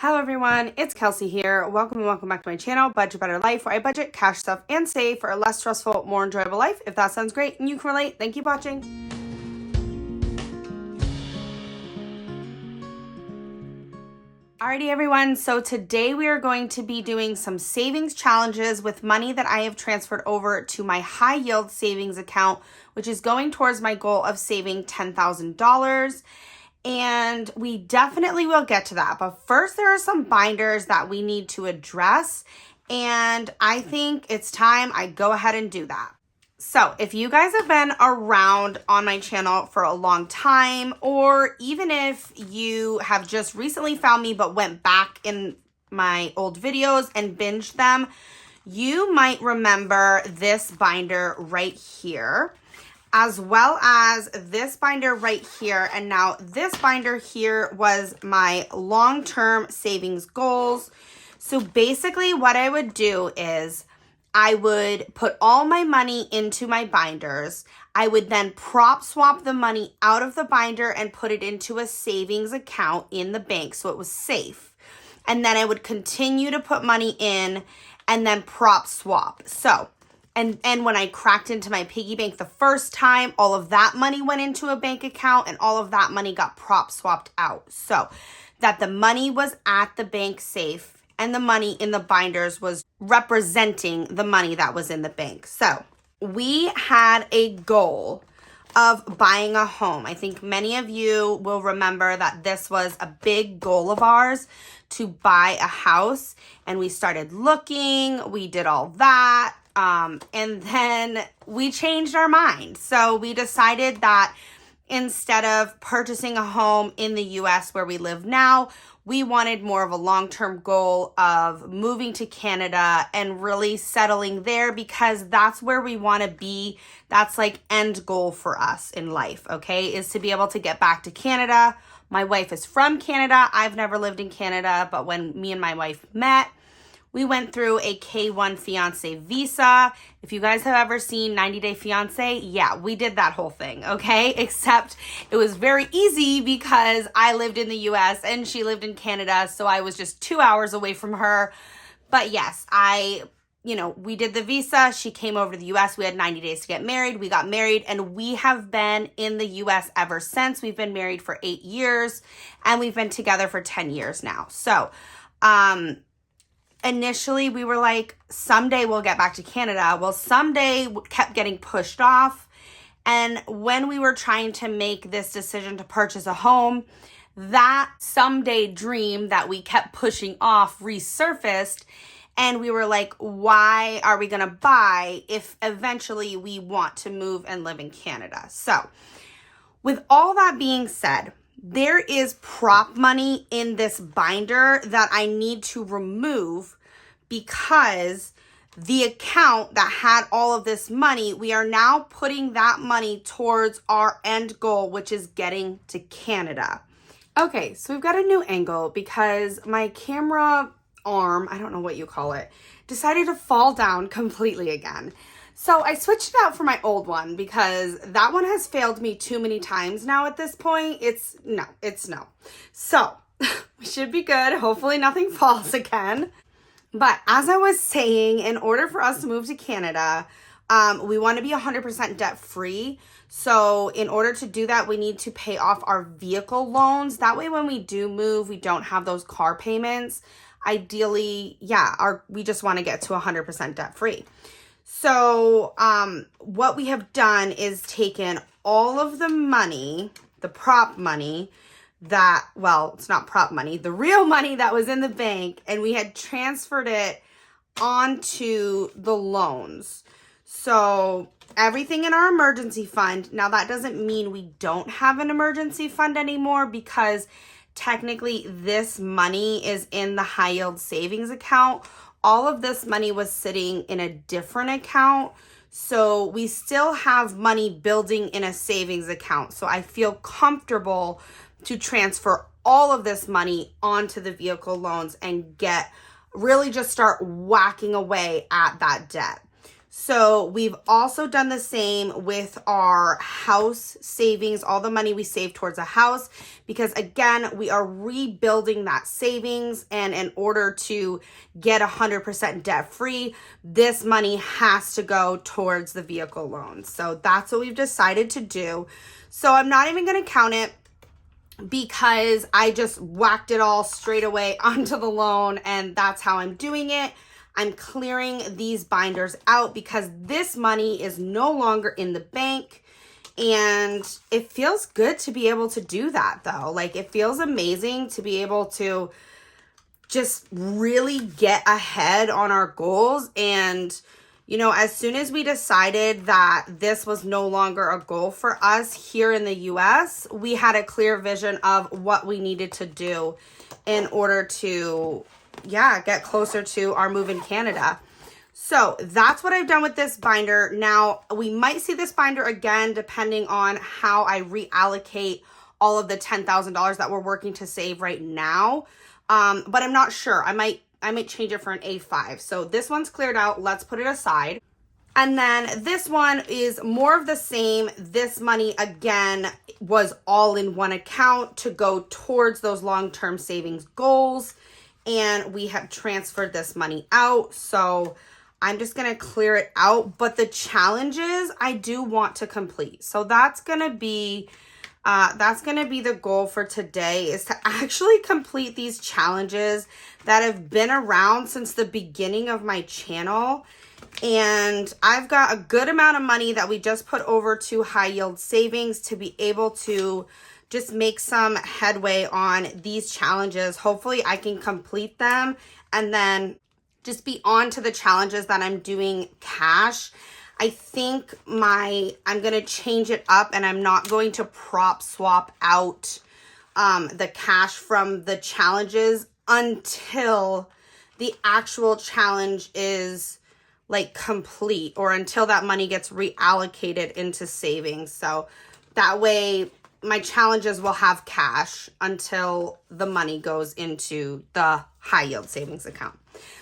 Hello everyone, it's Kelsey here. Welcome and welcome back to my channel, Budget Better Life, where I budget, cash stuff, and save for a less stressful, more enjoyable life. If that sounds great and you can relate, then keep watching. Alrighty everyone, so today we are going to be doing some savings challenges with money that I have transferred over to my high yield savings account, which is going towards my goal of saving $10,000. And we definitely will get to that. But first, there are some binders that we need to address. And I think it's time I go ahead and do that. So if you guys have been around on my channel for a long time, or even if you have just recently found me but went back in my old videos and binged them, you might remember this binder right here, as well as this binder right here. And now this binder here was my long-term savings goals. So basically what I would do is I would put all my money into my binders. I would then prop swap the money out of the binder and put it into a savings account in the bank so it was safe. And then I would continue to put money in and then prop swap. So And when I cracked into my piggy bank the first time, all of that money went into a bank account and all of that money got prop swapped out. So that the money was at the bank safe and the money in the binders was representing the money that was in the bank. So we had a goal of buying a home. I think many of you will remember that this was a big goal of ours, to buy a house. And we started looking, we did all that. And then we changed our mind. So we decided that instead of purchasing a home in the US where we live now, we wanted more of a long-term goal of moving to Canada and really settling there, because that's where we want to be. That's like end goal for us in life, okay, is to be able to get back to Canada. My wife is from Canada. I've never lived in Canada, but when me and my wife met, we went through a K1 fiance visa. If you guys have ever seen 90 Day Fiance, yeah, we did that whole thing, okay? Except it was very easy because I lived in the US and she lived in Canada, so I was just 2 hours away from her. But yes, we did the visa. She came over to the US. We had 90 days to get married. We got married and we have been in the US ever since. We've been married for 8 years and we've been together for 10 years now. So, initially, we were like, someday we'll get back to Canada. Well, someday kept getting pushed off. And when we were trying to make this decision to purchase a home, that someday dream that we kept pushing off resurfaced. And we were like, why are we going to buy if eventually we want to move and live in Canada? So with all that being said, there is prop money in this binder that I need to remove because the account that had all of this money, we are now putting that money towards our end goal, which is getting to Canada. Okay, so we've got a new angle because my camera arm, I don't know what you call it, decided to fall down completely again. So I switched it out for my old one because that one has failed me too many times now at this point. It's no. So we should be good. Hopefully nothing falls again. But as I was saying, in order for us to move to Canada, we want to be 100% debt free. So in order to do that, we need to pay off our vehicle loans. That way, when we do move, we don't have those car payments. Ideally, we just want to get to 100% debt free. So what we have done is taken all of the money, the prop money it's not prop money, the real money that was in the bank, and we had transferred it onto the loans. So everything in our emergency fund, now that doesn't mean we don't have an emergency fund anymore, because technically this money is in the high yield savings account. All of this money was sitting in a different account. So we still have money building in a savings account. So I feel comfortable to transfer all of this money onto the vehicle loans and really just start whacking away at that debt. So we've also done the same with our house savings, all the money we save towards a house, because again, we are rebuilding that savings, and in order to get 100% debt free, this money has to go towards the vehicle loan. So that's what we've decided to do. So I'm not even going to count it, because I just whacked it all straight away onto the loan, and that's how I'm doing it. I'm clearing these binders out because this money is no longer in the bank, and it feels good to be able to do that though. Like, it feels amazing to be able to just really get ahead on our goals. And, you know, as soon as we decided that this was no longer a goal for us here in the US, we had a clear vision of what we needed to do in order to get closer to our move in Canada. So that's what I've done with this binder. Now, we might see this binder again, depending on how I reallocate all of the $10,000 that we're working to save right now. But I'm not sure. I might change it for an A5. So this one's cleared out. Let's put it aside. And then this one is more of the same. This money, again, was all in one account to go towards those long-term savings goals. And we have transferred this money out. So I'm just going to clear it out. But the challenges I do want to complete. So that's going to be the goal for today, is to actually complete these challenges that have been around since the beginning of my channel. And I've got a good amount of money that we just put over to high yield savings to be able to just make some headway on these challenges. Hopefully I can complete them and then just be on to the challenges that I'm doing cash. I think I'm going to change it up, and I'm not going to prop swap out the cash from the challenges until the actual challenge is like complete, or until that money gets reallocated into savings. So that way my challenges will have cash until the money goes into the high yield savings account.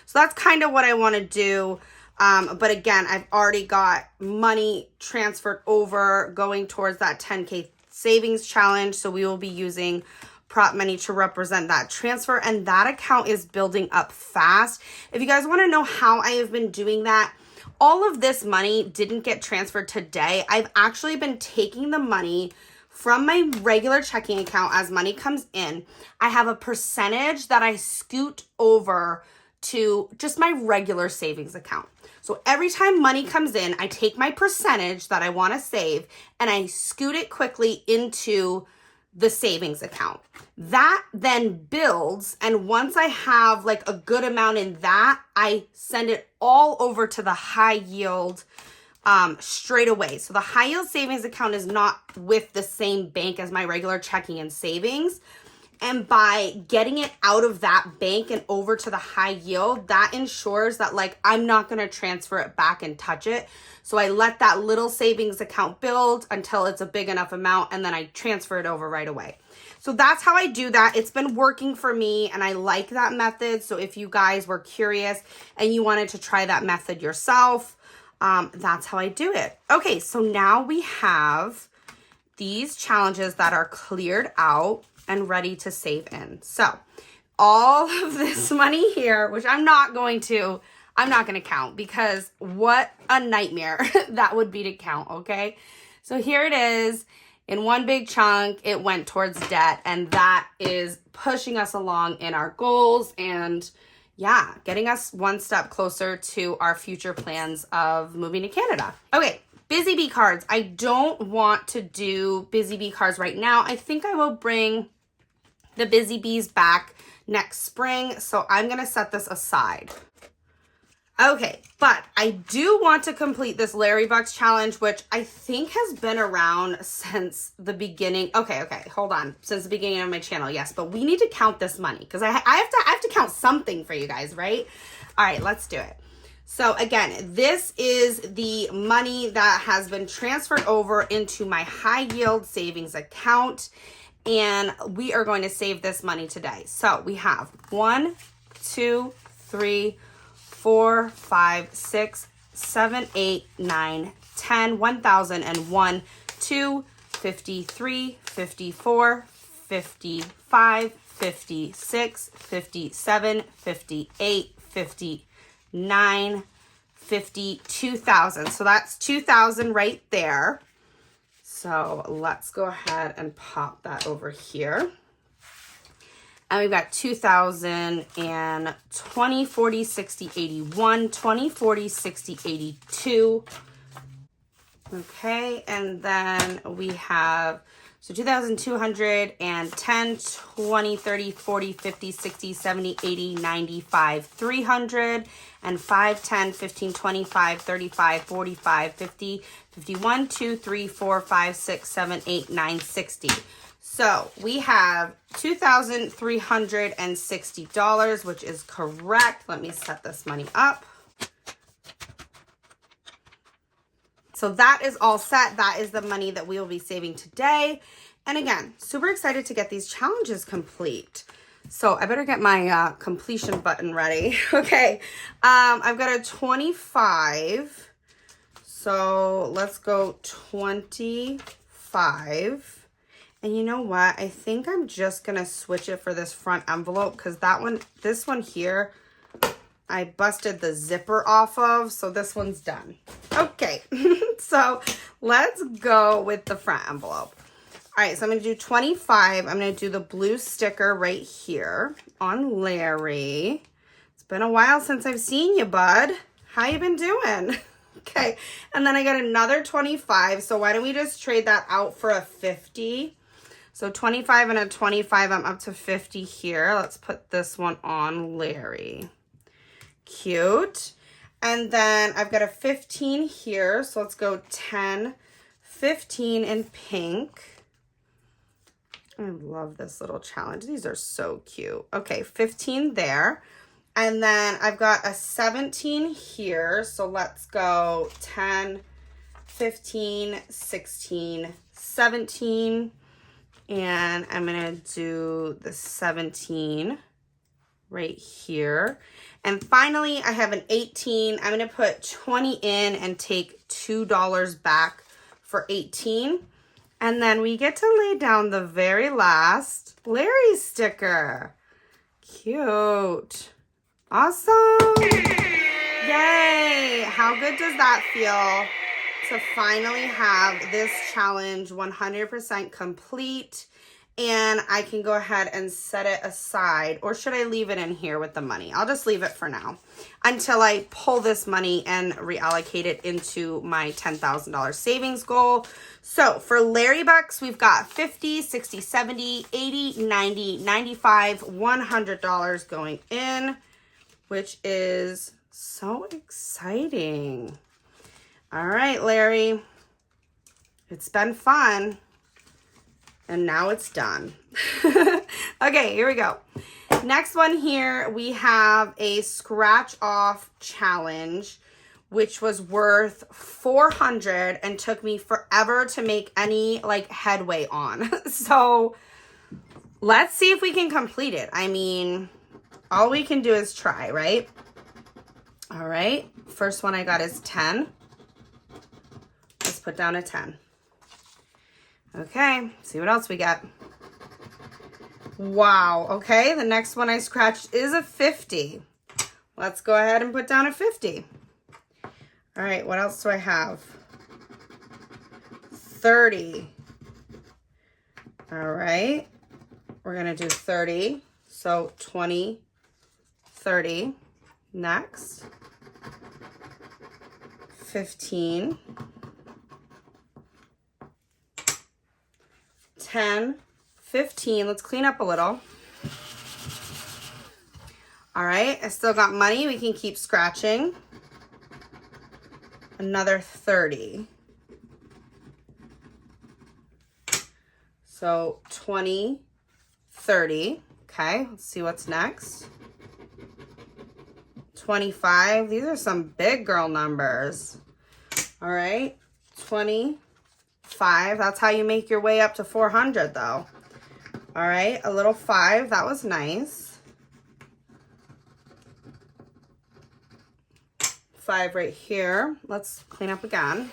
So that's kind of what I want to do. But again, I've already got money transferred over going towards that 10K savings challenge. So we will be using prop money to represent that transfer, and that account is building up fast. If you guys want to know how I have been doing that, all of this money didn't get transferred today. I've actually been taking the money from my regular checking account as money comes in. I have a percentage that I scoot over to just my regular savings account. So every time money comes in, I take my percentage that I want to save and I scoot it quickly into the savings account. That then builds, and once I have like a good amount in that, I send it all over to the high yield straight away. So the high yield savings account is not with the same bank as my regular checking and savings. And by getting it out of that bank and over to the high yield, that ensures that like I'm not going to transfer it back and touch it. So I let that little savings account build until it's a big enough amount, and then I transfer it over right away. So that's how I do that. It's been working for me, and I like that method. So if you guys were curious and you wanted to try that method yourself, that's how I do it. Okay, so now we have these challenges that are cleared out and ready to save in. So all of this money here, which I'm not going to count, because what a nightmare that would be to count, okay? So here it is in one big chunk. It went towards debt, and that is pushing us along in our goals and getting us one step closer to our future plans of moving to Canada. Okay, Busy Bee cards. I don't want to do Busy Bee cards right now. I think I will bring the Busy Bees back next spring, so I'm going to set this aside. Okay, but I do want to complete this Larry Bucks challenge, which I think has been around since the beginning. Okay, hold on. Since the beginning of my channel, yes, but we need to count this money because I have to count something for you guys, right? All right, let's do it. So again, this is the money that has been transferred over into my high yield savings account, and we are going to save this money today. So we have 1, 2, 3, 4, 5, 6, 7, 8, 9, 10, 1,001, 2, 53, 54, 55, 56, 57, 58, 59, 52,000. So that's 2,000 right there. So let's go ahead and pop that over here. And we've got 2,000 and 20, 40, 60, 81, 20, 40, 60, 82. Okay, and then we have, so 2,210, 20, 30, 40, 50, 60, 70, 80, 95, 300, and 5, 10, 15, 25, 35, 45, 50, 51, 2, 3, 4, 5, 6, 7, 8, 9, 60. So we have $2,360, which is correct. Let me set this money up. So that is all set. That is the money that we will be saving today. And again, super excited to get these challenges complete. So I better get my completion button ready. Okay, I've got a 25. So let's go 25. And you know what? I think I'm just going to switch it for this front envelope because this one here, I busted the zipper off of. So this one's done. Okay, so let's go with the front envelope. All right, so I'm going to do 25. I'm going to do the blue sticker right here on Larry. It's been a while since I've seen you, bud. How you been doing? Okay, and then I got another 25. So why don't we just trade that out for a 50? So 25 and a 25, I'm up to 50 here. Let's put this one on Larry. Cute. And then I've got a 15 here. So let's go 10, 15 in pink. I love this little challenge. These are so cute. Okay, 15 there. And then I've got a 17 here. So let's go 10, 15, 16, 17. And I'm going to do the 17 right here. And finally, I have an 18. I'm going to put 20 in and take $2 back for 18. And then we get to lay down the very last Larry sticker. Cute. Awesome. Yay. How good does that feel to finally have this challenge 100% complete? And I can go ahead and set it aside, or should I leave it in here with the money? I'll just leave it for now until I pull this money and reallocate it into my $10,000 savings goal. So for Larry Bucks, we've got 50, 60, 70, 80, 90, 95, $100 going in, which is so exciting. All right, Larry, it's been fun. And now it's done. Okay, here we go. Next one here, we have a scratch off challenge, which was worth $400 and took me forever to make any like headway on. So let's see if we can complete it. I mean, all we can do is try, right? All right, first one I got is 10. Let's put down a 10. Okay, see what else we got. Wow, okay, the next one I scratched is a 50. Let's go ahead and put down a 50. All right, what else do I have? 30. All right, we're gonna do 30. So 20, 30. Next, 15. 10, 15. Let's clean up a little. All right, I still got money. We can keep scratching. Another 30. So 20, 30. Okay, let's see what's next. 25. These are some big girl numbers. All right, 20. 5. That's how you make your way up to 400 though. All right, a little 5. That was nice. 5 right here. Let's clean up again.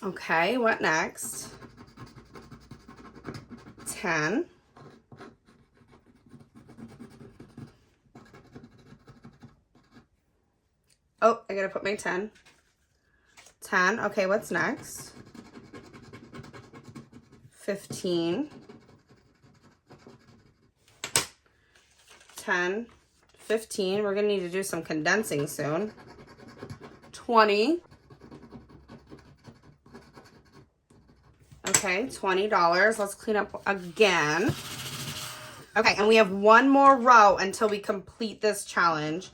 Okay, what next? 10. Oh, I gotta put my 10. 10. Okay, what's next? 15. 10. 15. We're gonna need to do some condensing soon. 20. Okay, $20. Let's clean up again. Okay, and we have one more row until we complete this challenge,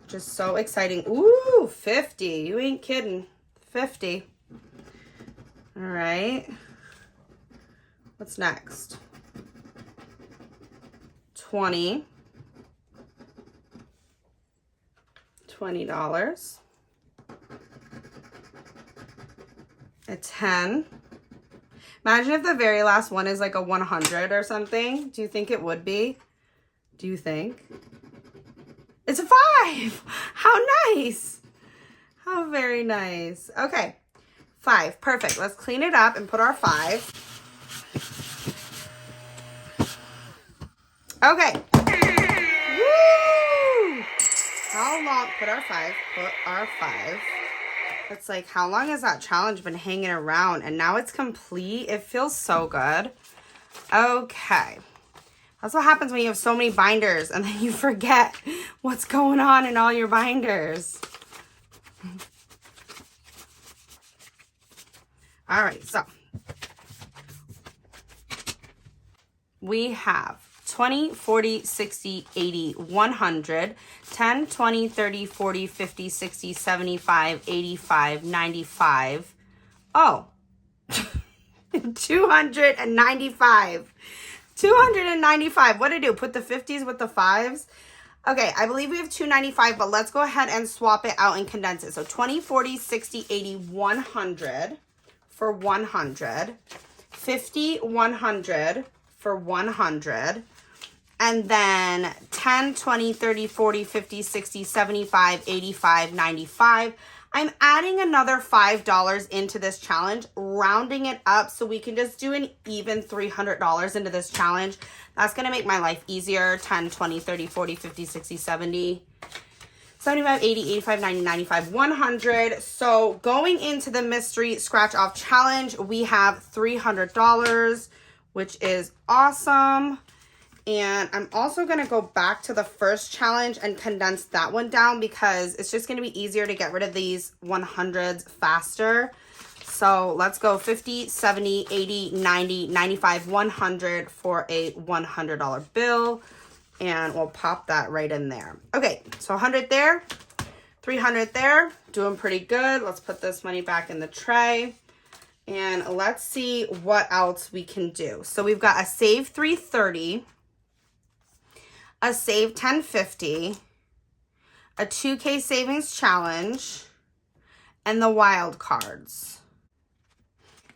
which is so exciting. Ooh, 50. You ain't kidding. 50. All right. What's next? 20. $20. A 10. Imagine if the very last one is like a 100 or something. Do you think it would be? Do you think? It's a 5. How nice. How very nice. Okay. 5. Perfect. Let's clean it up and put our 5. Okay. Woo! How long? Put our 5. Put our 5. It's like, how long has that challenge been hanging around? And now it's complete. It feels so good. Okay. That's what happens when you have so many binders and then you forget what's going on in all your binders. All right, so we have 20, 40, 60, 80, 100, 10, 20, 30, 40, 50, 60, 75, 85, 95. Oh, 295. 295. What did I do? Put the 50s with the 5s? Okay, I believe we have 295, but let's go ahead and swap it out and condense it. So 20, 40, 60, 80, 100 for 100. 50, 100 for 100. And then 10, 20, 30, 40, 50, 60, 75, 85, 95. I'm adding another $5 into this challenge, rounding it up so we can just do an even $300 into this challenge. That's going to make my life easier. 10, 20, 30, 40, 50, 60, 70, 75, 80, 85, 90, 95, 100. So going into the mystery scratch off challenge, we have $300, which is awesome. And I'm also going to go back to the first challenge and condense that one down because it's just going to be easier to get rid of these 100s faster. So let's go 50, 70, 80, 90, 95, 100 for a $100 bill. And we'll pop that right in there. Okay, so 100 there, 300 there, doing pretty good. Let's put this money back in the tray. And let's see what else we can do. So we've got a save 330. A save 1050, a 2K savings challenge, and the wild cards.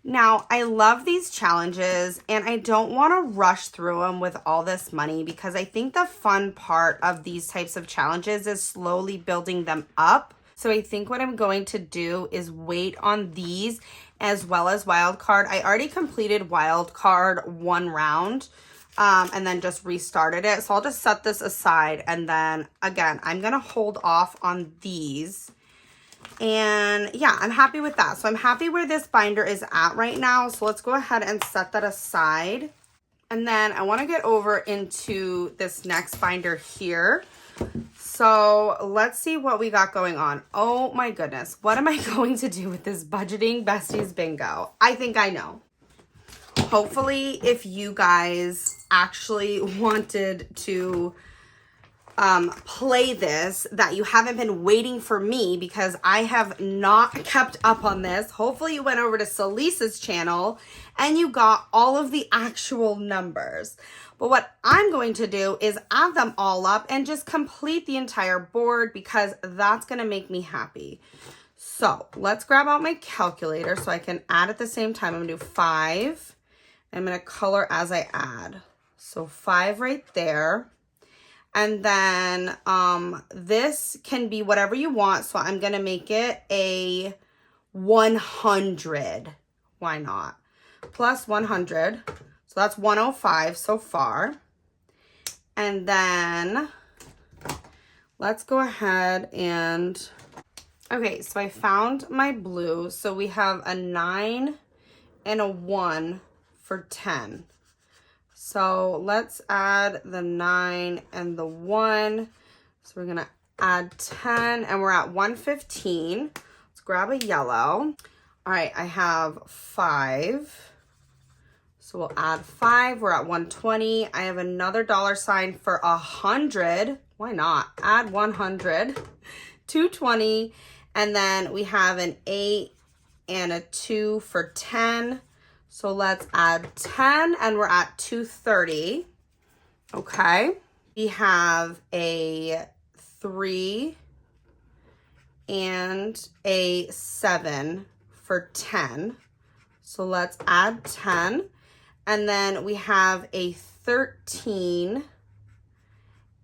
Now, I love these challenges and I don't want to rush through them with all this money because I think the fun part of these types of challenges is slowly building them up. So I think what I'm going to do is wait on these as well as wild card. I already completed wild card 1 round. And then just restarted it. So I'll just set this aside. And then again, I'm going to hold off on these. And yeah, I'm happy with that. So I'm happy where this binder is at right now. So let's go ahead and set that aside. And then I want to get over into this next binder here. So let's see what we got going on. Oh my goodness. What am I going to do with this budgeting besties bingo? I think I know. Hopefully, if you guys actually wanted to play this, that you haven't been waiting for me because I have not kept up on this. Hopefully, you went over to Salisa's channel and you got all of the actual numbers. But what I'm going to do is add them all up and just complete the entire board because that's going to make me happy. So let's grab out my calculator so I can add at the same time. I'm going to do 5. I'm going to color as I add. So 5 right there. And then this can be whatever you want. So I'm going to make it a 100. Why not? Plus 100. So that's 105 so far. And then let's go ahead and, okay, so I found my blue. So we have a 9 and a 1 for 10. So let's add the 9 and the 1. So we're going to add 10 and we're at 115. Let's grab a yellow. All right, I have 5. So we'll add 5. We're at 120. I have another dollar sign for 100. Why not? Add 100. 220. And then we have an 8 and a 2 for 10. So let's add 10 and we're at 230. Okay. We have a 3 and a 7 for 10. So let's add 10. And then we have a 13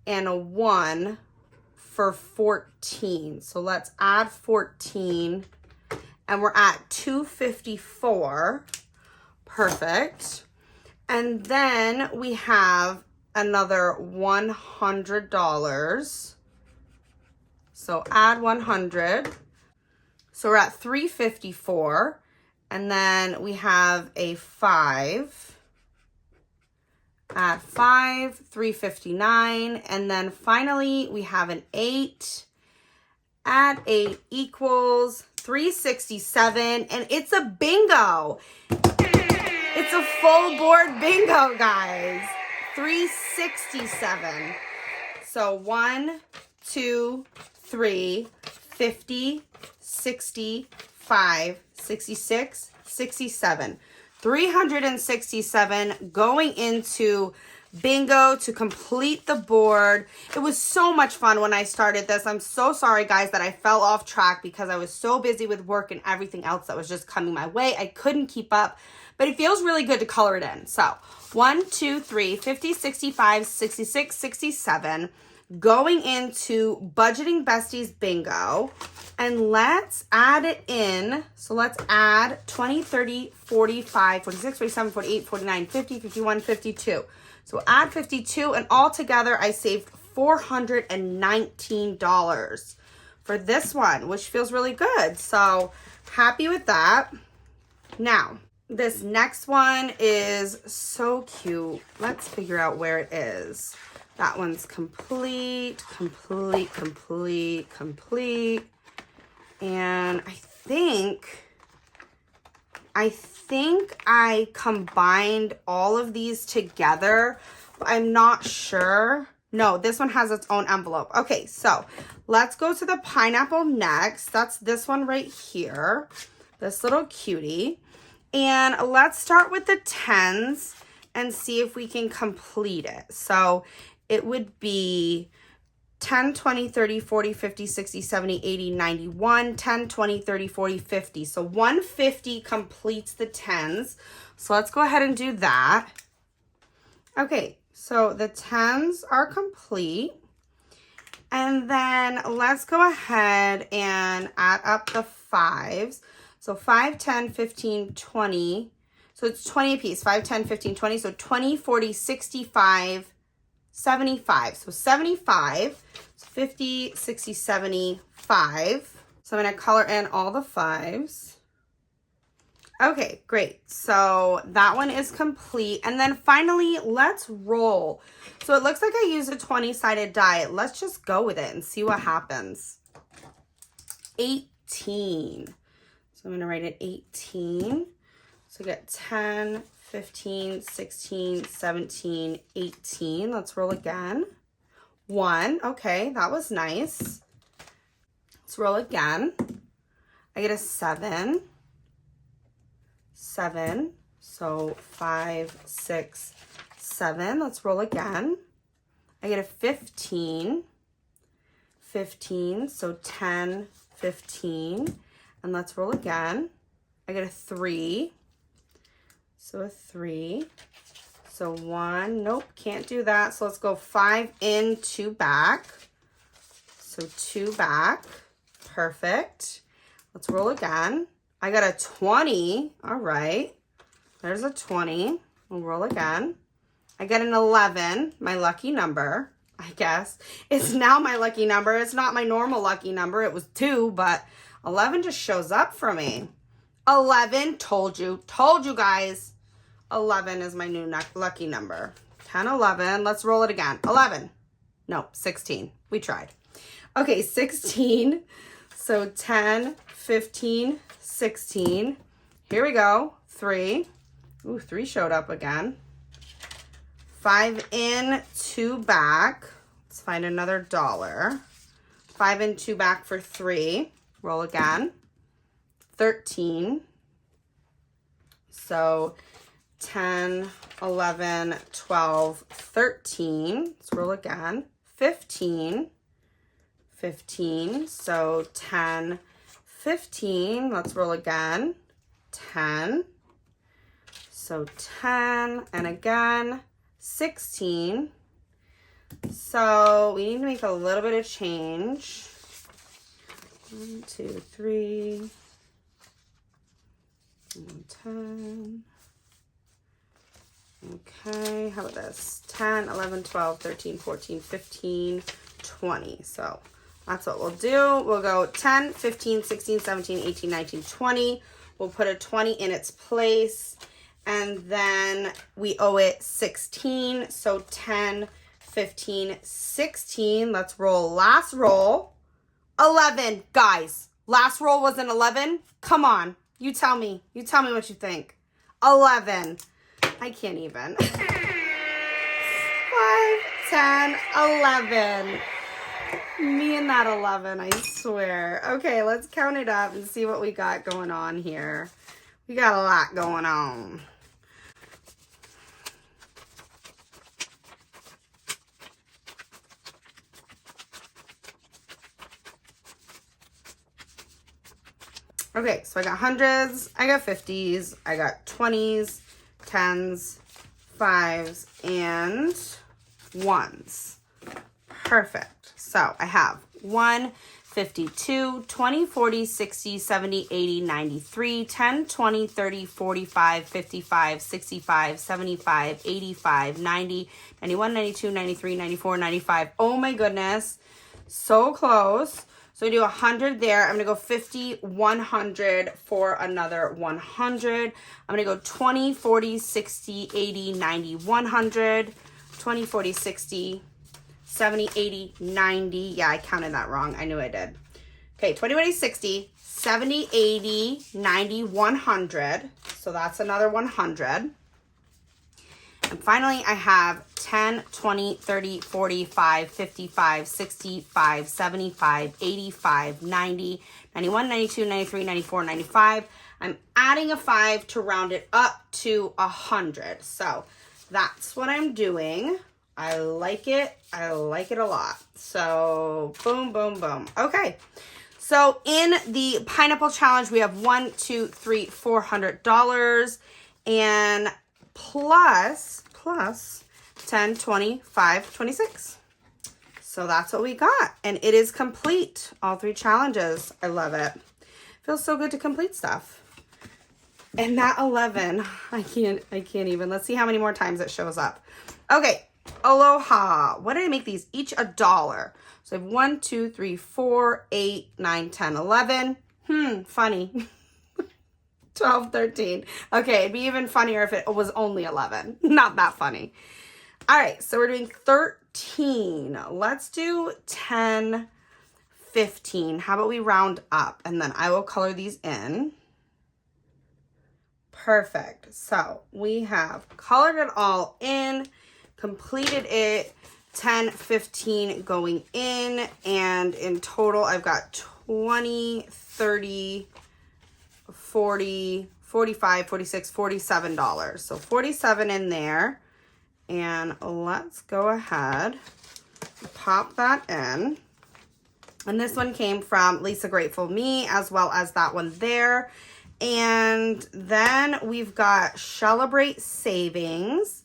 and a 1 for 14. So let's add 14 and we're at 254. Perfect. And then we have another $100. So add 100. So we're at 354. And then we have a 5. Add 5, 359. And then finally we have an 8. Add 8 equals 367. And it's a bingo. It's a full board bingo, guys. 367. So 1, 2, 3, 50, 65, 66, 67. 367 going into bingo to complete the board. It was so much fun when I started this. I'm so sorry, guys, that I fell off track because I was so busy with work and everything else that was just coming my way. I couldn't keep up. But it feels really good to color it in. So 1, 2, 3, 50, 65, 66, 67. Going into Budgeting Besties Bingo. And let's add it in. So let's add 20, 30, 45, 46, 47, 48, 49, 50, 51, 52. So add 52. And all together I saved $419 for this one, which feels really good. So happy with that. Now, this next one is so cute. Let's figure out where it is. That one's complete. And I think I combined all of these together, but I'm not sure. No, this one has its own envelope. Okay, so let's go to the pineapple next. That's this one right here. This little cutie. And let's start with the 10s and see if we can complete it. So it would be 10, 20, 30, 40, 50, 60, 70, 80, 91, 10, 20, 30, 40, 50. So 150 completes the 10s. So let's go ahead and do that. Okay, so the 10s are complete. And then let's go ahead and add up the 5s. So 5, 10, 15, 20. So it's 20 a piece. 5, 10, 15, 20. So 20, 40, 65, 75. So 75. So 50, 60, 75. So I'm going to color in all the 5s. Okay, great. So that one is complete. And then finally, let's roll. So it looks like I used a 20-sided die. Let's just go with it and see what happens. 18. So I'm going to write it 18. So get 10, 15, 16, 17, 18. Let's roll again. 1. Okay, that was nice. Let's roll again. I get a 7. 7. So 5, 6, 7. Let's roll again. I get a 15. 15. So 10, 15. And let's roll again. I get a 3. So a 3. So So 1, nope, can't do that. So let's go 5 in, 2 back. So 2 back, perfect. Let's roll again. I got a 20, all right. There's a 20, we'll roll again. I got an 11, my lucky number, I guess. It's now my lucky number. It's not my normal lucky number. It was 2, but 11 just shows up for me. 11, told you guys. 11 is my new lucky number. 10, 11, let's roll it again. 11, no, 16, we tried. Okay, 16, so 10, 15, 16. Here we go, 3. Ooh, 3 showed up again. 5 in, 2 back. Let's find another $1. 5 in, 2 back for 3. Roll again. 13. So 10, 11, 12, 13. Let's roll again. 15. 15. So 10, 15. Let's roll again. 10. So 10. And again, 16. So we need to make a little bit of change. 1, 2, 3. 10. Okay, how about this? 10, 11, 12, 13, 14, 15, 20. So that's what we'll do. We'll go 10, 15, 16, 17, 18, 19, 20. We'll put a 20 in its place. And then we owe it 16. So 10, 15, 16. Let's roll. Last roll. 11. Guys, last roll was an 11. Come on. You tell me. You tell me what you think. 11. I can't even. 5, 10, 11. Me and that 11, I swear. Okay, let's count it up and see what we got going on here. We got a lot going on. Okay, so I got hundreds, I got 50s, I got 20s, 10s, 5s, and 1s. Perfect. So I have 1, 52, 20, 40, 60, 70, 80, 93, 10, 20, 30, 45, 55, 65, 75, 85, 90, 91, 92, 93, 94, 95. Oh my goodness. So close. So we do 100 there. I'm going to go 50, 100 for another 100. I'm going to go 20, 40, 60, 80, 90, 100. 20, 40, 60, 70, 80, 90. Yeah, I counted that wrong. I knew I did. Okay, 20, 40, 60, 70, 80, 90, 100. So that's another 100. And finally, I have 10, 20, 30, 45, 55, 65, 75, 85, 90, 91, 92, 93, 94, 95. I'm adding a 5 to round it up to 100. So that's what I'm doing. I like it. I like it a lot. So boom, boom, boom. Okay. So in the pineapple challenge, we have $1, $2, $3, $400 and plus 10, 20, 5, 26. So that's what we got. And it is complete. All 3 challenges. I love it. Feels so good to complete stuff. And that 11, I can't even. Let's see how many more times it shows up. Okay. Aloha. What did I make these? Each $1. So I have 1, 2, 3, 4, 8, 9, 10, 11. Funny. 12, 13. Okay, it'd be even funnier if it was only 11. Not that funny. All right, so we're doing 13. Let's do 10, 15. How about we round up? And then I will color these in. Perfect. So we have colored it all in, completed it, 10, 15 going in, and in total I've got 20, 30, 40, 45, 46, $47. So 47 in there. And let's go ahead, pop that in. And this one came from Lisa Grateful Me, as well as that one there. And then we've got Shell-abrate savings.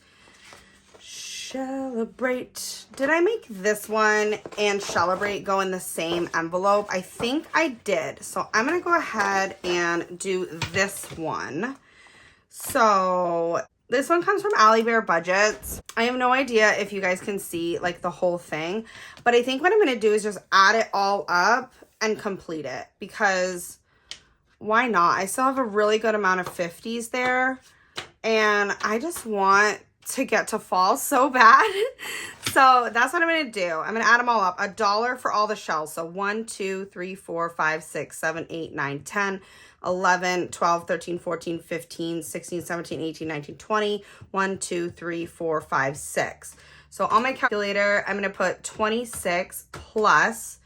Shell-abrate. Did I make this one and Shell-abrate go in the same envelope? I think I did. So I'm going to go ahead and do this one. So this one comes from Allie Bear Budgets. I have no idea if you guys can see like the whole thing, but I think what I'm going to do is just add it all up and complete it, because why not? I still have a really good amount of 50s there, and I just want to get to fall so bad. So that's what I'm going to do. I'm going to add them all up. $1 for all the shells. So 1, 2, 3, 4, 5, 6, 7, 8, 9, 10, 11, 12, 13, 14, 15, 16, 17, 18, 19, 20, 1, 2, 3, 4, 5, 6. So on my calculator, I'm going to put 26 plus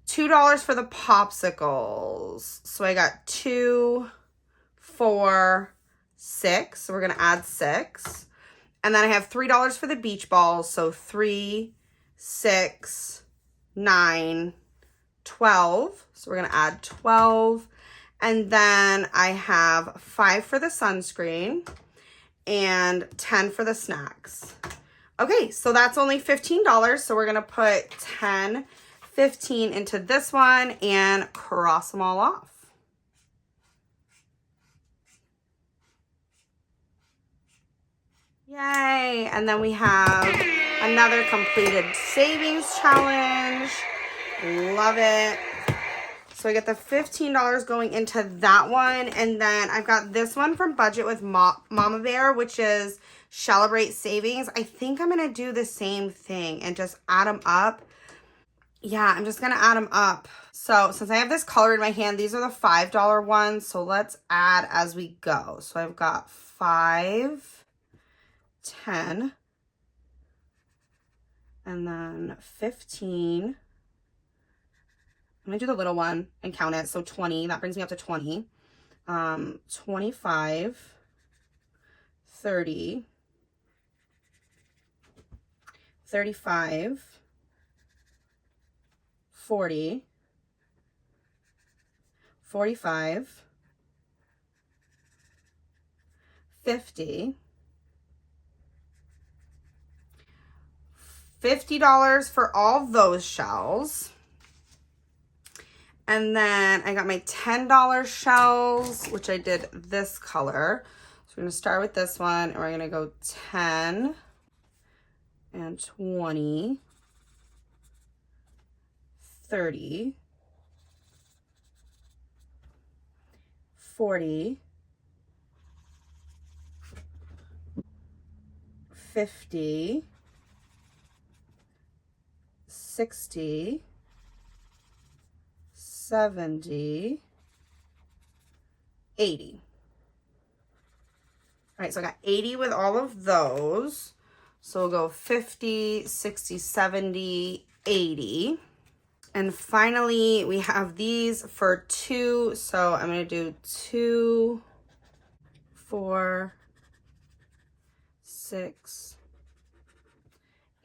$2 for the popsicles. So I got 2, 4, 6. So we're going to add 6. And then I have $3 for the beach balls. So 3, 6, 9, 12. So we're going to add 12. And then I have 5 for the sunscreen and 10 for the snacks. Okay, so that's only $15. So we're going to put 10, 15 into this one and cross them all off. Yay! And then we have another completed savings challenge. Love it. So I get the $15 going into that one. And then I've got this one from Budget with Mama Bear, which is Shell-abrate savings. I think I'm going to do the same thing and just add them up. Yeah, I'm just going to add them up. So since I have this color in my hand, these are the $5 ones. So let's add as we go. So I've got 5, 10, and then 15. I'm going to do the little one and count it. So 20, that brings me up to 20. 25, 30, 35, 40, 45, 50, $50 for all those shells. And then I got my $10 shells, which I did this color. So we're going to start with this one, and we're going to go 10 and 20, 30, 40, 50, 60, 70, 80. All right, so I got 80 with all of those. So we'll go 50, 60, 70, 80. And finally, we have these for 2. So I'm going to do 2, 4, 6,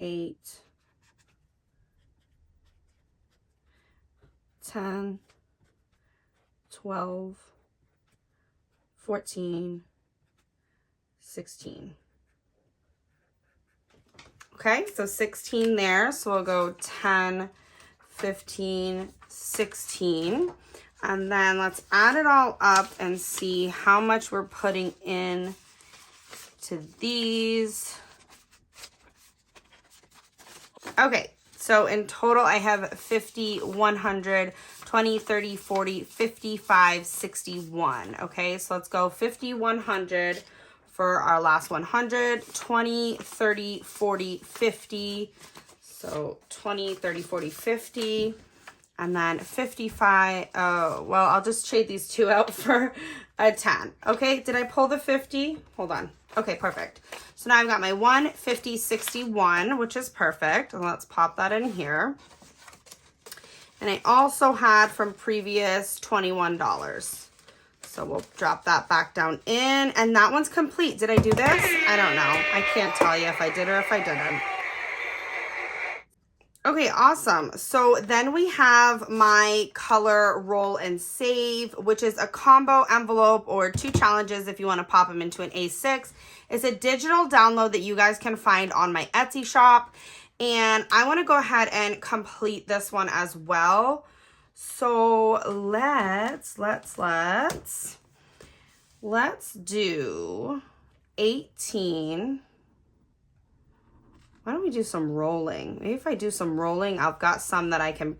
8, 10, 12, 14, 16. Okay, so 16 there. So we'll go 10, 15, 16. And then let's add it all up and see how much we're putting in to these. Okay, so in total I have 50, 100, 20, 30, 40, 55, 61. Okay, so let's go 50, 100 for our last 100, 20, 30, 40, 50. So 20, 30, 40, 50. And then 55. Oh, well, I'll just trade these two out for a 10. Okay, did I pull the 50? Hold on. Okay, perfect. So now I've got my 1, 50, 61, which is perfect. And let's pop that in here. And I also had from previous $21. So we'll drop that back down in. And that one's complete. Did I do this? I don't know. I can't tell you if I did or if I didn't. Okay, awesome. So then we have my color roll and save, which is a combo envelope or 2 challenges if you want to pop them into an A6. It's a digital download that you guys can find on my Etsy shop. And I want to go ahead and complete this one as well. So let's do 18. Why don't we do some rolling? Maybe if I do some rolling, I've got some that I can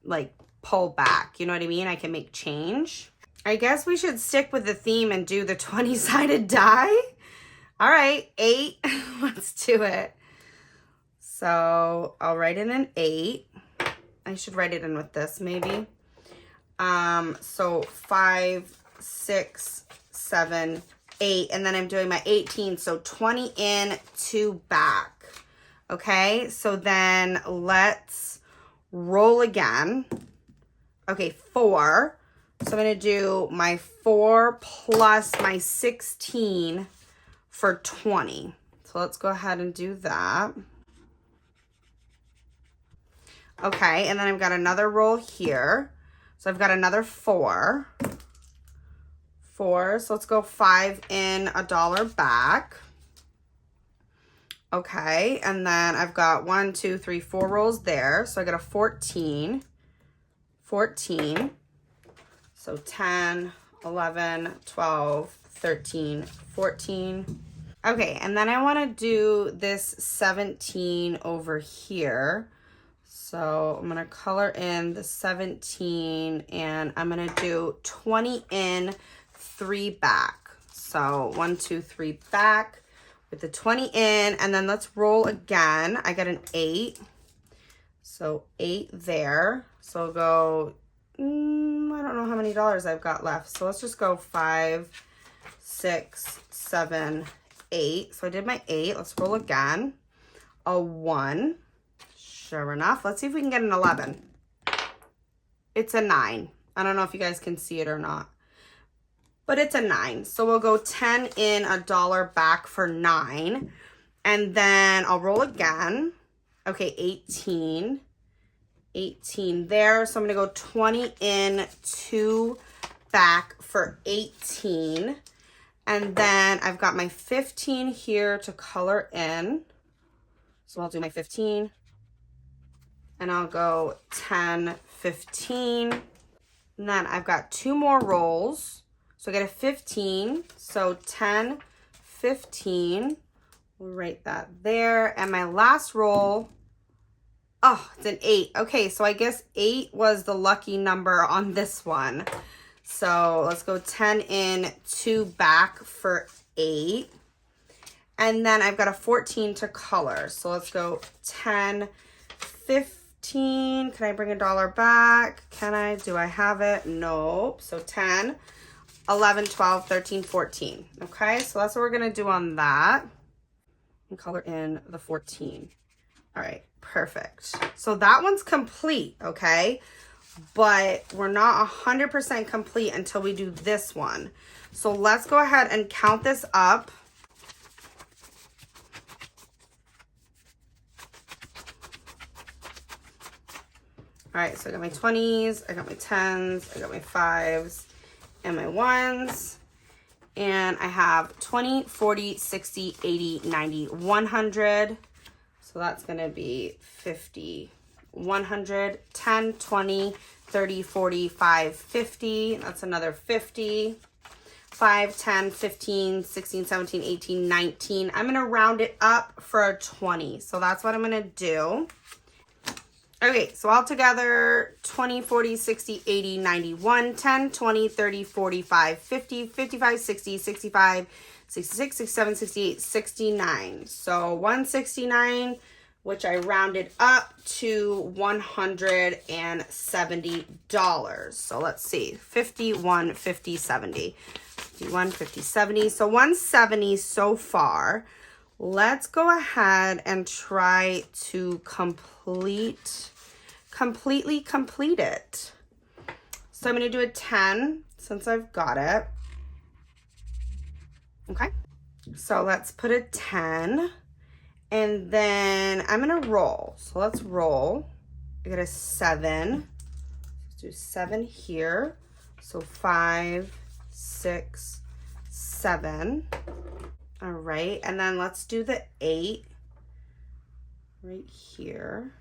like pull back. You know what I mean? I can make change. I guess we should stick with the theme and do the 20-sided die. All right, 8. Let's do it. So I'll write in an 8. I should write it in with this maybe. So 5, 6, 7, 8, and then I'm doing my 18. So 20 in, 2 back. Okay, so then let's roll again. Okay, 4. So I'm gonna do my 4 plus my 16 for 20. So let's go ahead and do that. Okay, and then I've got another roll here. So I've got another 4. 4, so let's go 5 in, $1 back. Okay, and then I've got 1, 2, 3, 4 rolls there. So I got a 14, 14. So 10, 11, 12, 13, 14. Okay, and then I want to do this 17 over here. So I'm going to color in the 17 and I'm going to do 20 in, 3 back. So 1, 2, 3 back with the 20 in, and then let's roll again. I got an 8. So 8 there. So I'll go, I don't know how many dollars I've got left. So let's just go 5, 6, 7, 8. So I did my 8. Let's roll again. A 1. Sure enough. Let's see if we can get an 11. It's a 9. I don't know if you guys can see it or not, but it's a 9. So we'll go 10 in, $1 back for 9. And then I'll roll again. Okay, 18. 18 there. So I'm going to go 20 in, 2 back for 18. And then I've got my 15 here to color in. So I'll do my 15. And I'll go 10, 15. And then I've got 2 more rolls. So I get a 15. So 10, 15. We'll write that there. And my last roll, oh, it's an 8. Okay, so I guess 8 was the lucky number on this one. So let's go 10 in, 2 back for 8. And then I've got a 14 to color. So let's go 10, 15. Can I bring $1 back? Can I? Do I have it? Nope. So 10, 11, 12, 13, 14. Okay, so that's what we're going to do on that. And color in the 14. All right, perfect. So that one's complete, okay? But we're not 100% complete until we do this one. So let's go ahead and count this up. All right, so I got my 20s, I got my 10s, I got my 5s, and my 1s. And I have 20, 40, 60, 80, 90, 100. So that's going to be 50, 100, 10, 20, 30, 40, 5, 50. That's another 50. 5, 10, 15, 16, 17, 18, 19. I'm going to round it up for a 20. So that's what I'm going to do. Okay, so all together, 20, 40, 60, 80, 90, 110, 20, 30, 45, 50, 55, 60, 65, 66, 67, 68, 69. So 169, which I rounded up to $170. So let's see, 51, 50, 70. 51, 50, 70. So 170 so far. Let's go ahead and try to completely complete it. So I'm going to do a 10 since I've got it. Okay. So let's put a 10 And then I'm gonna roll. So let's roll. I got a 7. Let's do 7 here. So 5, 6, 7. All right, and then let's do the 8 right here.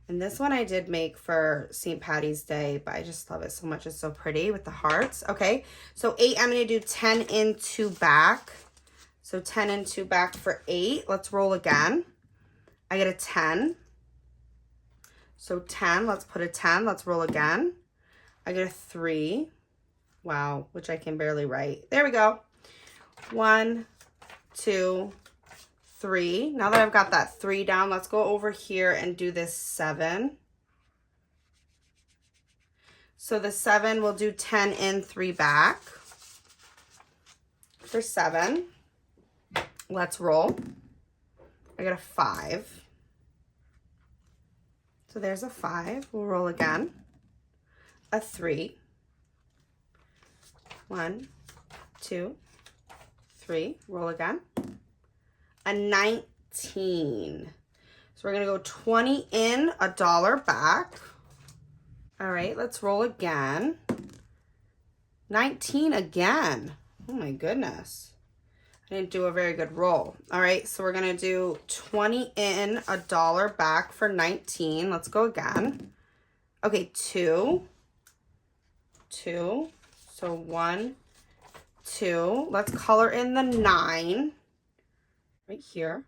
And this one I did make for St. Patty's Day, but I just love it so much. It's so pretty with the hearts. Okay, so 8, I'm gonna do 10 in, 2 back. So 10 and 2 back for 8. Let's roll again. I get a 10. So 10, let's put a 10. Let's roll again. I get a 3. Wow, which I can barely write. There we go. 1, 2, 3. Now that I've got that 3 down, let's go over here and do this 7. So the 7, we'll do 10 in, 3 back for 7. Let's roll. I got a 5. So there's a 5. We'll roll again. A 3. 1, 2, 3. Roll again. A 19. So we're going to go 20 in, $1 back. All right, let's roll again. 19 again. Oh my goodness. I didn't do a very good roll. All right, so we're gonna do 20 in, $1 back for 19. Let's go again. Okay, 2. So 1, 2. Let's color in the 9 right here.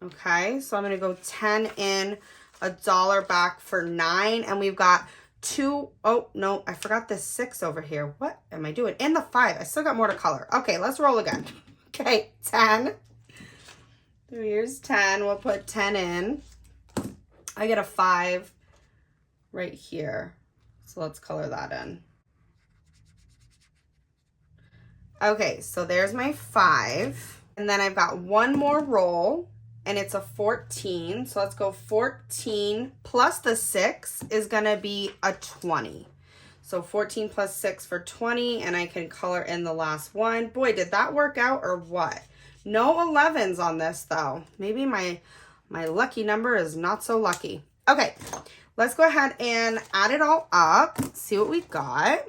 Okay, so I'm gonna go 10 in, $1 back for 9, and we've got 2. Oh no, I forgot this 6 over here. What am I doing? And the 5. I still got more to color. Okay, let's roll again. Okay, 10. So here's 10. We'll put 10 in. I get a 5 right here. So let's color that in. Okay, so there's my 5. And then I've got one more roll. And it's a 14, so let's go 14 plus the 6 is gonna be a 20. So 14 plus 6 for 20, and I can color in the last one. Boy, did that work out or what? No 11s on this though. Maybe my lucky number is not so lucky. Okay, let's go ahead and add it all up, see what we got.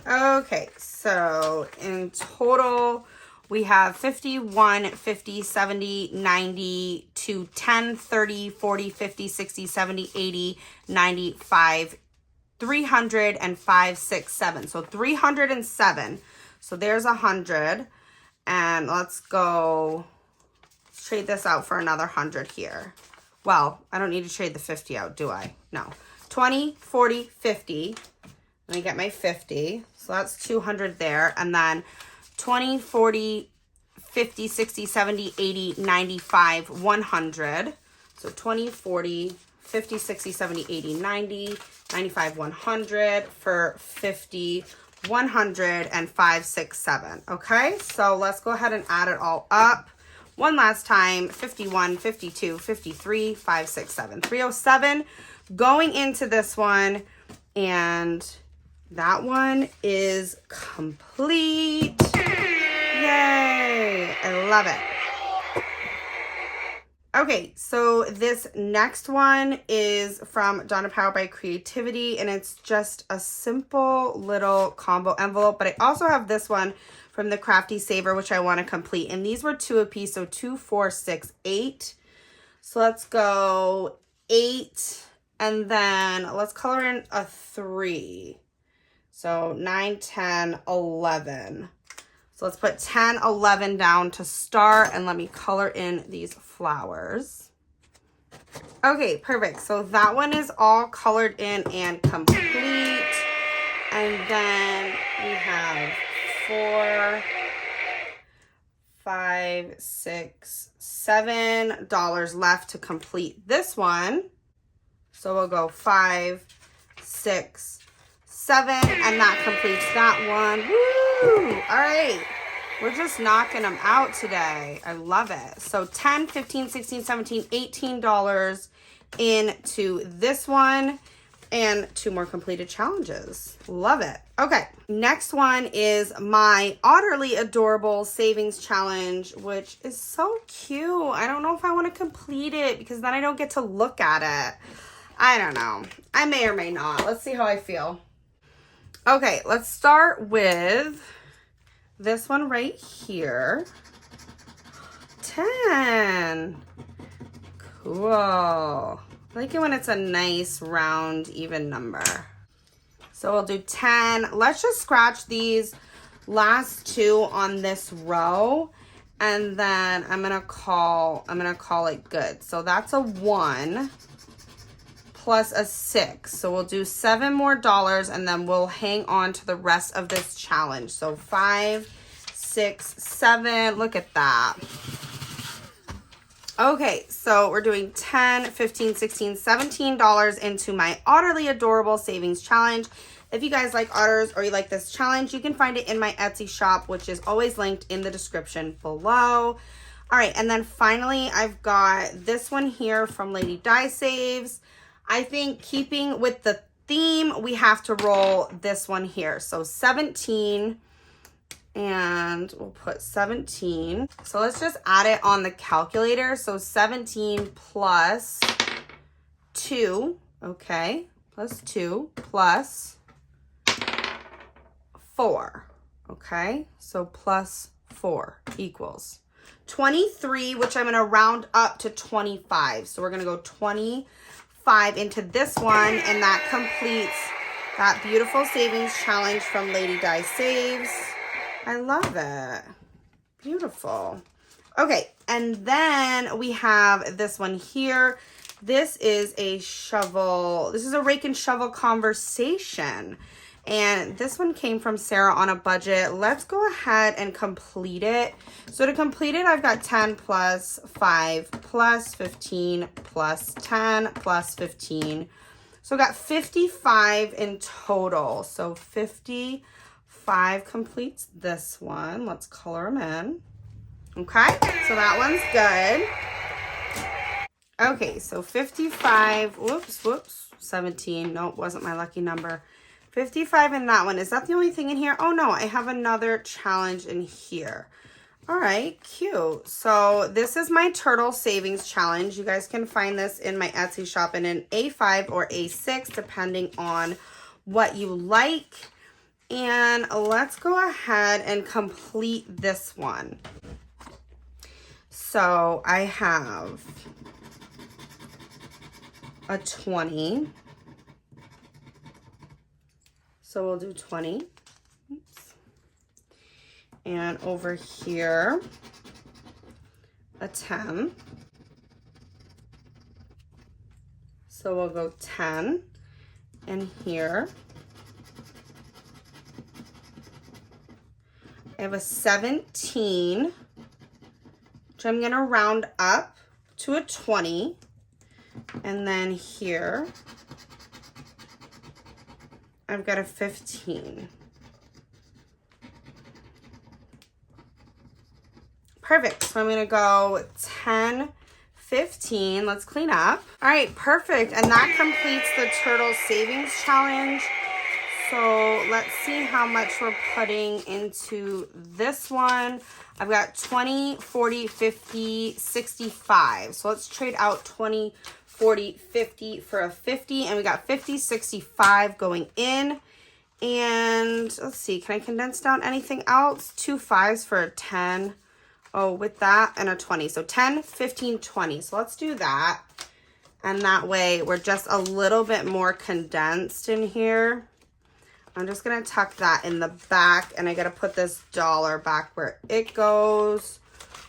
Okay, so in total, we have 51, 50, 70, 90 to 10, 30, 40, 50, 60, 70, 80, 95, 300, and 5, 6, 7. So 307. So there's 100. And let's go trade this out for another 100 here. Well, I don't need to trade the 50 out, do I? No. 20, 40, 50. Let me get my 50. So that's 200 there. And then 20, 40, 50, 60, 70, 80, 95, 100. So 20, 40, 50, 60, 70, 80, 90, 95, 100 for 50, 100, and 5, 6, 7. Okay, so let's go ahead and add it all up. One last time, 51, 52, 53, 5, 6, 7. 307 going into this one, and that one is complete. Yay! I love it. Okay, so this next one is from Donna Power by Creativity, and it's just a simple little combo envelope, but I also have this one from the Crafty Saver, which I want to complete, and these were 2 apiece, so 2, 4, 6, 8. So let's go 8, and then let's color in a 3. So 9, 10, 11. So let's put 10, 11 down to start, and let me color in these flowers. Okay, perfect. So that one is all colored in and complete. And then we have 4, 5, 6, $7 left to complete this one. So we'll go 5, 6, 7, and that completes that one. Woo! All right. We're just knocking them out today. I love it. So 10, 15, 16, 17, $18 into this one. And 2 more completed challenges. Love it. Okay, next one is my utterly adorable savings challenge, which is so cute. I don't know if I want to complete it because then I don't get to look at it. I don't know. I may or may not. Let's see how I feel. Okay, let's start with this one right here. 10. Cool. I like it when it's a nice, round, even number. So we'll do 10. Let's just scratch these last 2 on this row, and then I'm gonna call it good. So that's a 1 plus a 6. So we'll do 7 more dollars, and then we'll hang on to the rest of this challenge. So 5, 6, 7. Look at that. Okay, so we're doing 10, 15, 16, $17 into my utterly adorable savings challenge. If you guys like otters or you like this challenge, you can find it in my Etsy shop, which is always linked in the description below. All right, and then finally, I've got this one here from Lady Di Saves. I think keeping with the theme, we have to roll this one here. So 17. And we'll put 17. So let's just add it on the calculator. So 17 plus 2, okay, plus 2 plus 4, okay? So plus 4 equals 23, which I'm going to round up to 25. So we're going to go 25 into this one, and that completes that beautiful savings challenge from Lady Di Saves. I love it. Beautiful. Okay, and then we have this one here. This is a shovel. This is a rake and shovel conversation. And this one came from Sarah on a budget. Let's go ahead and complete it. So to complete it, I've got 10 plus 5 plus 15 plus 10 plus 15. So I've got 55 in total. So 55 completes this one. Let's color them in. Okay, so that one's good. Okay, so 55, whoops, 17. Nope, wasn't my lucky number. 55 in that one. Is that the only thing in here? Oh no, I have another challenge in here. All right, cute. So this is my turtle savings challenge. You guys can find this in my Etsy shop in an A5 or A6, depending on what you like. And let's go ahead and complete this one. So I have a 20. So we'll do 20. Oops. And over here, a 10. So we'll go 10. And here, I have a 17, which I'm going to round up to a 20. And then here, I've got a 15. Perfect. So I'm going to go 10, 15. Let's clean up. All right, perfect. And that completes the turtle savings challenge. So let's see how much we're putting into this one. I've got 20, 40, 50, 65. So let's trade out 20, 40, 50 for a 50. And we got 50, 65 going in. And let's see, can I condense down anything else? 2 5s for a 10. Oh, with that and a 20. So 10, 15, 20. So let's do that. And that way we're just a little bit more condensed in here. I'm just going to tuck that in the back, and I got to put this dollar back where it goes,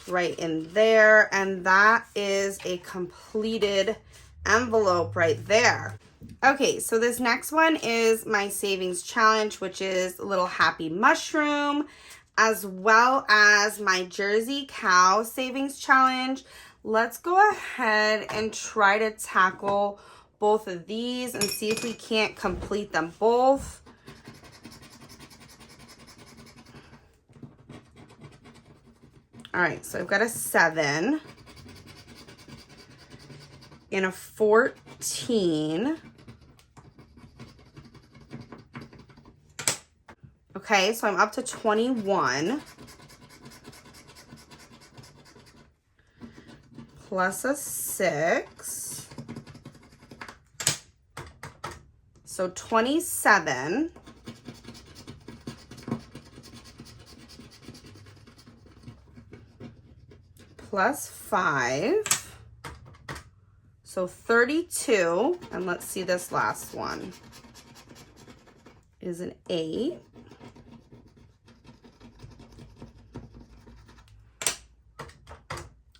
right in there. And that is a completed envelope right there. Okay, so this next one is my savings challenge, which is a little happy mushroom, as well as my Jersey cow savings challenge. Let's go ahead and try to tackle both of these and see if we can't complete them both. All right, so I've got a 7 and a 14 Okay, so I'm up to 21. Plus a 6. So 27. Plus 5. So 32. And let's see this last one. Is an 8.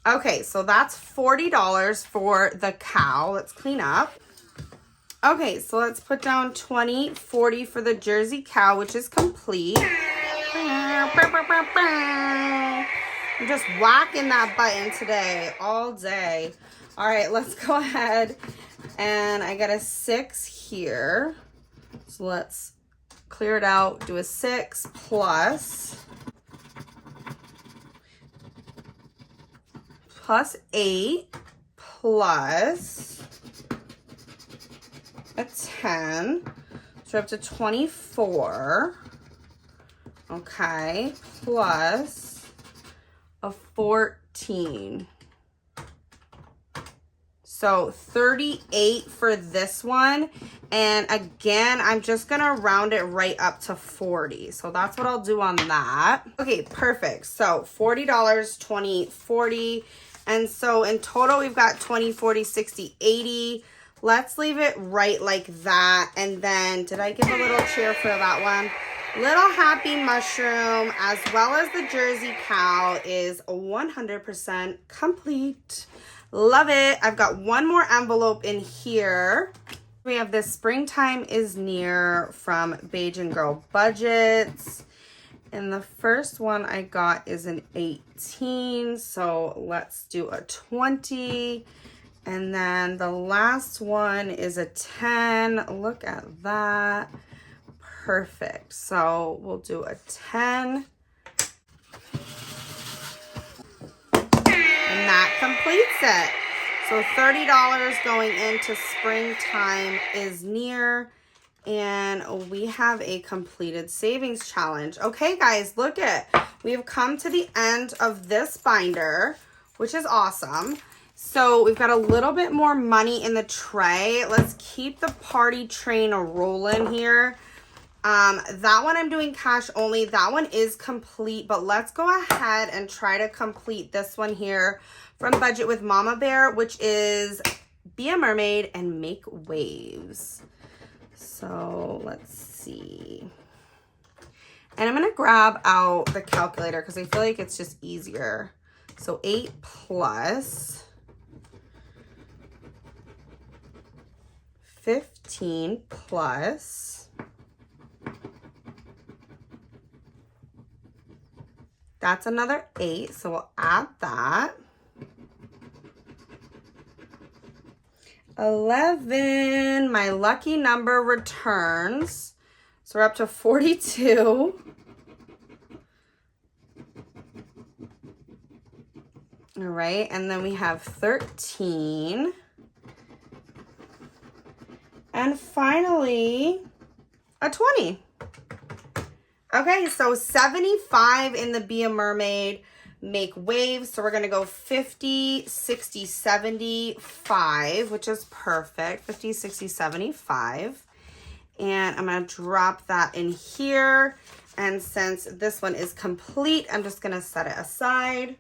Okay, so that's $40 for the cow. Let's clean up. Okay, so let's put down 20, 40 for the Jersey cow, which is complete. I'm just whacking that button today, all day. All right, let's go ahead. And I got a 6 here. So let's clear it out, do a 6 plus 8 plus a 10. So we're up to 24. Okay, plus a 14. So 38 for this one. And again, I'm just gonna round it right up to 40. So that's what I'll do on that. Okay, perfect. So $40, 20, 40. And so in total, we've got 20, 40, 60, 80. Let's leave it right like that. And then, did I give a little cheer for that one? Little Happy Mushroom, as well as the Jersey cow, is 100% complete. Love it. I've got one more envelope in here. We have this Springtime is Near from Beige and Girl Budgets. And the first one I got is an 18. So let's do a 20. And then the last one is a 10. Look at that. Perfect. So we'll do a 10. And that completes it. So $30 going into Springtime is Near. And we have a completed savings challenge. Okay, guys, look at, we have come to the end of this binder, which is awesome. So we've got a little bit more money in the tray. Let's keep the party train rolling here. That one I'm doing cash only. That one is complete, but let's go ahead and try to complete this one here from Budget with Mama Bear, which is Be a Mermaid and Make Waves. So let's see. And I'm going to grab out the calculator because I feel like it's just easier. So 8 plus 15 plus, that's another 8. So we'll add that. 11, my lucky number returns. So we're up to 42. All right, and then we have 13. And finally, a 20. Okay, so 75 in the Be a Mermaid, Make Waves. So we're going to go 50, 60, 75, which is perfect. 50, 60, 75. And I'm going to drop that in here. And since this one is complete, I'm just going to set it aside.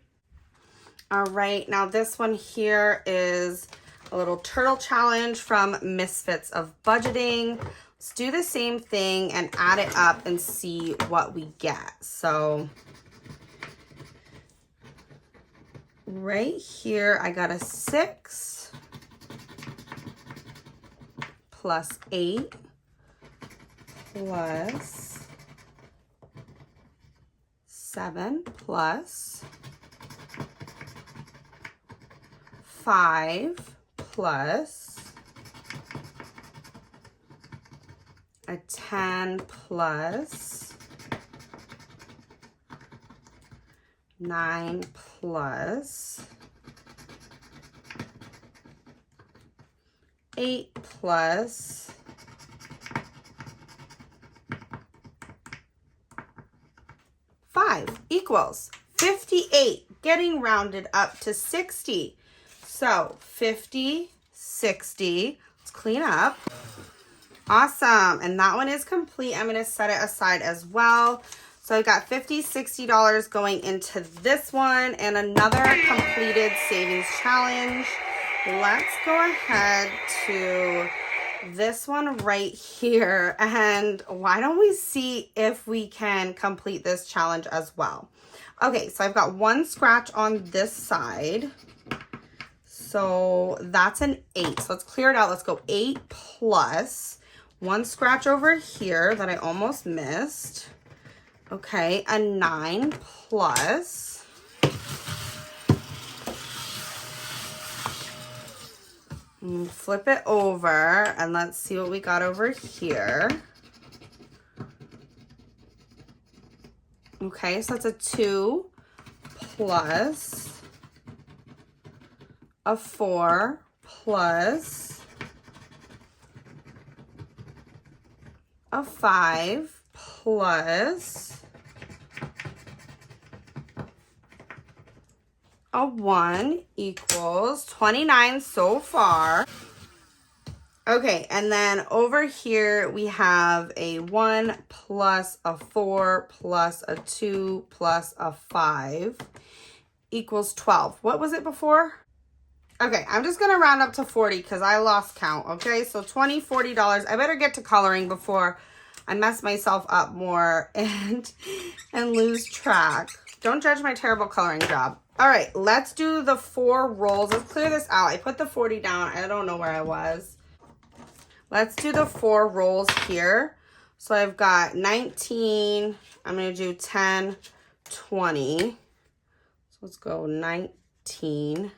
All right, now this one here is a little turtle challenge from Misfits of Budgeting. Let's do the same thing and add it up and see what we get. So right here, I got a 6 plus 8 plus 7 plus 5 plus a 10 plus 9 plus 8 plus 5 equals 58, getting rounded up to 60. So 50, 60, let's clean up. Awesome, and that one is complete. I'm gonna set it aside as well. So I got $50, $60 going into this one and another completed savings challenge. Let's go ahead to this one right here, and why don't we see if we can complete this challenge as well. Okay, so I've got one scratch on this side. So that's an 8. So let's clear it out. Let's go 8 plus one scratch over here that I almost missed. Okay, a 9 plus flip it over and let's see what we got over here. Okay, so that's a 2 plus a 4 plus a 5 plus a 1 equals 29 so far. Okay, and then over here we have a 1 plus a 4 plus a 2 plus a 5 equals 12. What was it before? Okay, I'm just going to round up to 40 because I lost count. Okay, so $20, $40. I better get to coloring before I mess myself up more and lose track. Don't judge my terrible coloring job. All right, let's do the 4 rolls. Let's clear this out. I put the 40 down. I don't know where I was. Let's do the 4 rolls here. So I've got 19. I'm going to do 10, 20. So let's go 19.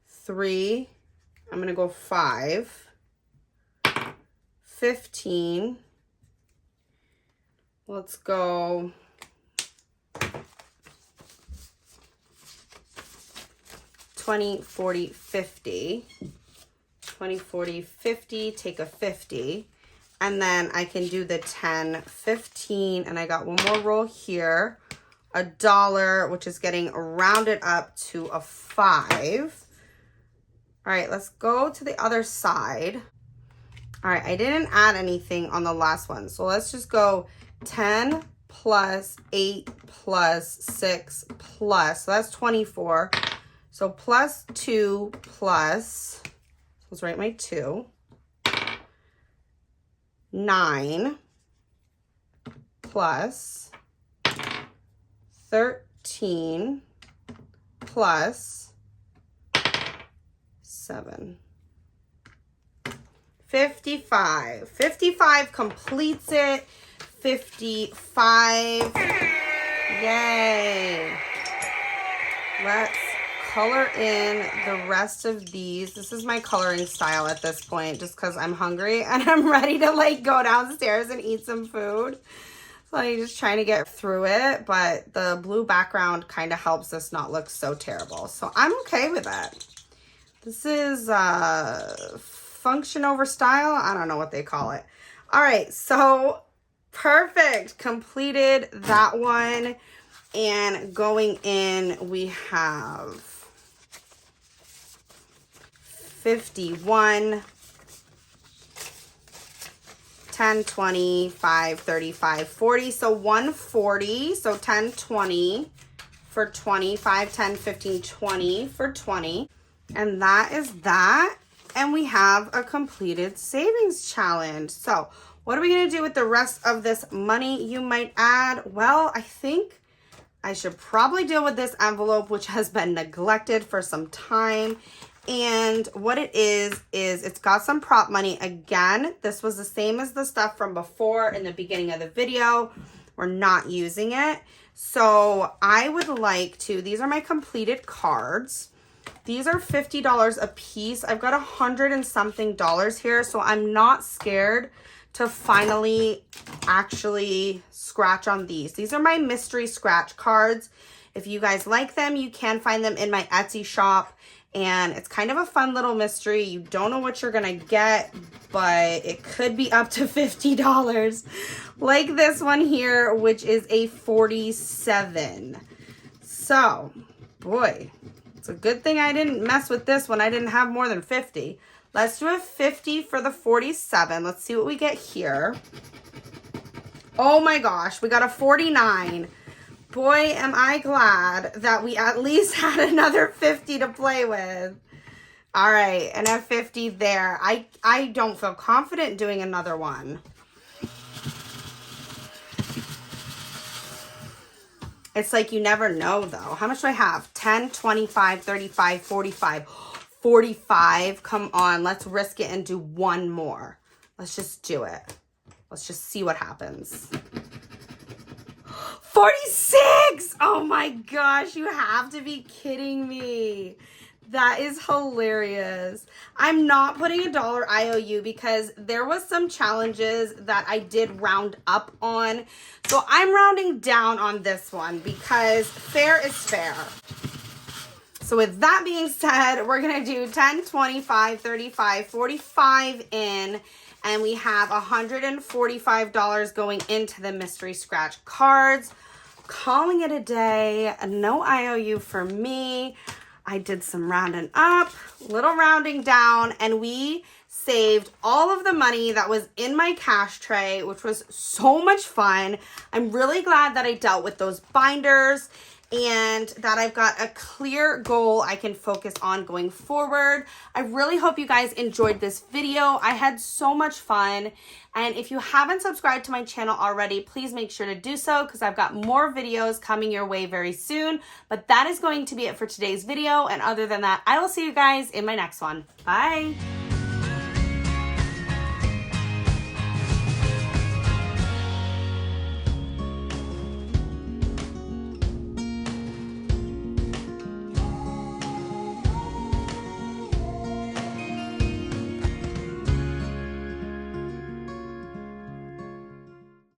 3. I'm going to go 5. 15. Let's go 20, 40, 50. 20, 40, 50, take a 50. And then I can do the 10, 15, and I got one more roll here. $1, which is getting rounded up to a 5. All right, let's go to the other side. All right, I didn't add anything on the last one. So let's just go 10 plus 8 plus 6 plus, so that's 24. So plus 2 plus, let's write my 2, 9 plus 13 plus 7. 55. 55 completes it. 55. Yay. Let's color in the rest of these. This is my coloring style at this point, just because I'm hungry and I'm ready to like go downstairs and eat some food. So I'm just trying to get through it, but the blue background kind of helps this not look so terrible. So I'm okay with that. This is function over style. I don't know what they call it. All right, so perfect. Completed that one. And going in, we have 51, 10, 20, 5, 35, 40. So 140. So 10, 20 for 20, 5, 10, 15, 20 for 20. And that is that. And we have a completed savings challenge. So what are we going to do with the rest of this money, you might add? Well, I think I should probably deal with this envelope, which has been neglected for some time. And what it is it's got some prop money. Again, this was the same as the stuff from before in the beginning of the video. We're not using it. So I would like to, these are my completed cards. These are $50 a piece. I've got $100 and something here. So I'm not scared to finally actually scratch on these. These are my mystery scratch cards. If you guys like them, you can find them in my Etsy shop. And it's kind of a fun little mystery. You don't know what you're gonna get, but it could be up to $50. Like this one here, which is a 47. So, boy, it's a good thing I didn't mess with this one. I didn't have more than 50. Let's do a 50 for the 47. Let's see what we get here. Oh my gosh, we got a 49. Boy, am I glad that we at least had another 50 to play with. All right, and a 50 there. I don't feel confident doing another one. It's like you never know, though. How much do I have? 10, 25, 35, 45. 45. Come on, let's risk it and do one more. Let's just do it. Let's just see what happens. 46! Oh my gosh, you have to be kidding me. That is hilarious. I'm not putting a dollar IOU because there was some challenges that I did round up on. So I'm rounding down on this one because fair is fair. So with that being said, we're going to do 10, 25, 35, 45 in. And we have $145 going into the mystery scratch cards. Calling it a day. No IOU for me. I did some rounding up, little rounding down, and we saved all of the money that was in my cash tray, which was so much fun. I'm really glad that I dealt with those binders and that I've got a clear goal I can focus on going forward. I really hope you guys enjoyed this video. I had so much fun. And if you haven't subscribed to my channel already, please make sure to do so because I've got more videos coming your way very soon. But that is going to be it for today's video. And other than that, I will see you guys in my next one. Bye.